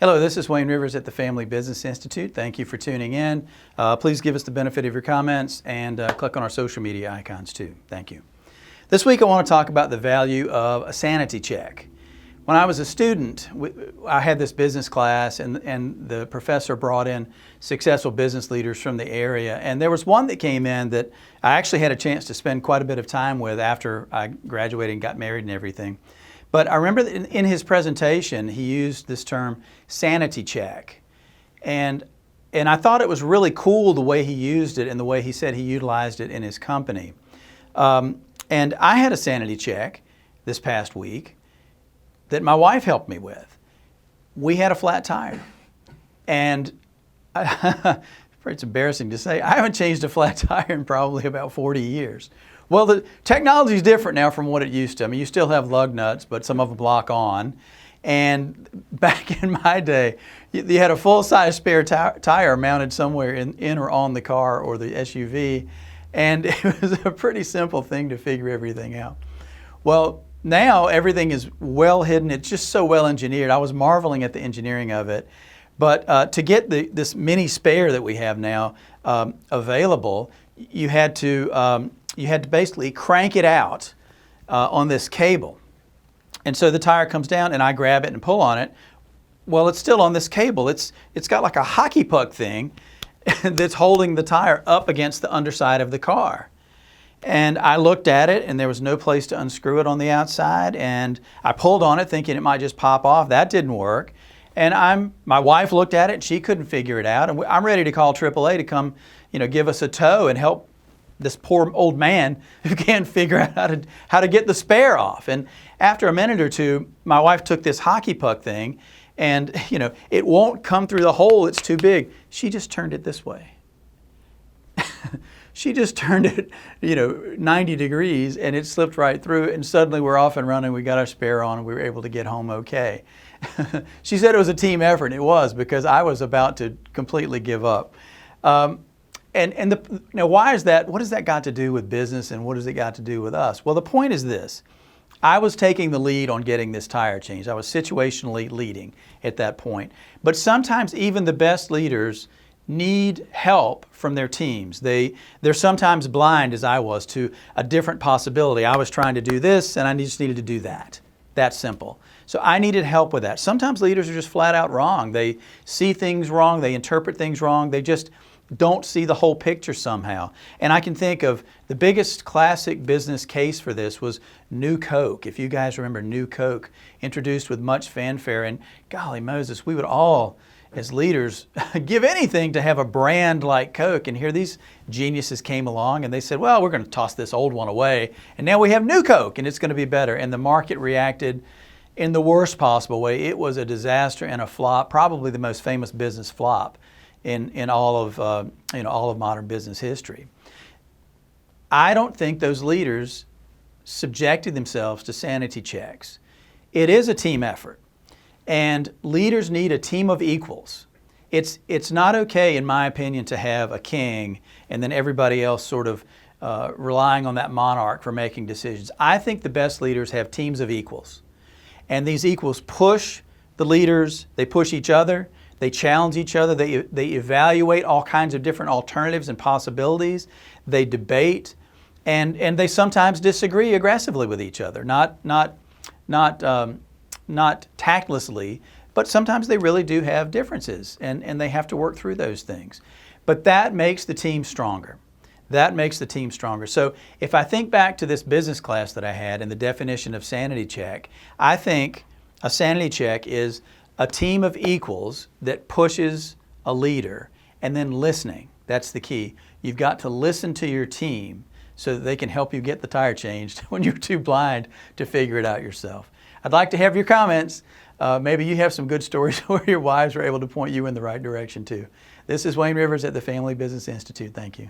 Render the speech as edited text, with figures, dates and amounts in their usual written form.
Hello, this is Wayne Rivers at the Family Business Institute. Thank you for tuning in. Please give us the benefit of your comments and click on our social media icons too. Thank you. This week I want to talk about the value of a sanity check. When I was a student, I had this business class and the professor brought in successful business leaders from the area. And there was one that came in that I actually had a chance to spend quite a bit of time with after I graduated and got married and everything. But I remember that in his presentation, he used this term sanity check. And I thought it was really cool the way he used it and the way he said he utilized it in his company. And I had a sanity check this past week that my wife helped me with. We had a flat tire. And it's embarrassing to say, I haven't changed a flat tire in probably about 40 years. Well, the technology is different now from what it used to. I mean, you still have lug nuts, but some of them lock on. And back in my day, you had a full-size spare tire mounted somewhere in or on the car or the SUV, and it was a pretty simple thing to figure everything out. Well, now everything is well hidden. It's just so well engineered. I was marveling at the engineering of it. But to get this mini spare that we have now available, you had to basically crank it out on this cable. And so the tire comes down and I grab it and pull on it. Well, it's still on this cable. It's got like a hockey puck thing that's holding the tire up against the underside of the car. And I looked at it and there was no place to unscrew it on the outside. And I pulled on it thinking it might just pop off. That didn't work. And my wife looked at it and she couldn't figure it out. And I'm ready to call AAA to come, give us a tow and help this poor old man who can't figure out how to get the spare off. And after a minute or two, my wife took this hockey puck thing and, it won't come through the hole, it's too big. She just turned it this way. She just turned it, 90 degrees and it slipped right through and suddenly we're off and running. We got our spare on and we were able to get home okay. She said it was a team effort, and it was, because I was about to completely give up. Why is that? What has that got to do with business and what has it got to do with us? Well, the point is this. I was taking the lead on getting this tire changed. I was situationally leading at that point. But sometimes even the best leaders need help from their teams. They're sometimes blind, as I was, to a different possibility. I was trying to do this and I just needed to do that. That simple. So I needed help with that. Sometimes leaders are just flat out wrong. They see things wrong. They interpret things wrong. They just don't see the whole picture somehow. And I can think of the biggest classic business case for this was New Coke. If you guys remember New Coke, introduced with much fanfare, and golly Moses, we would all, as leaders, give anything to have a brand like Coke. And here these geniuses came along and they said, well, we're going to toss this old one away. And now we have New Coke and it's going to be better. And the market reacted in the worst possible way. It was a disaster and a flop, probably the most famous business flop in all of modern business history. I don't think those leaders subjected themselves to sanity checks. It is a team effort. And leaders need a team of equals. It's not okay, in my opinion, to have a king and then everybody else sort of relying on that monarch for making decisions. I think the best leaders have teams of equals. And these equals push the leaders, they push each other, they challenge each other, they evaluate all kinds of different alternatives and possibilities, they debate, and they sometimes disagree aggressively with each other, not tactlessly, but sometimes they really do have differences and they have to work through those things. But that makes the team stronger. That makes the team stronger. So if I think back to this business class that I had and the definition of sanity check, I think a sanity check is a team of equals that pushes a leader and then listening. That's the key. You've got to listen to your team so that they can help you get the tire changed when you're too blind to figure it out yourself. I'd like to have your comments. Maybe you have some good stories where your wives were able to point you in the right direction too. This is Wayne Rivers at the Family Business Institute. Thank you.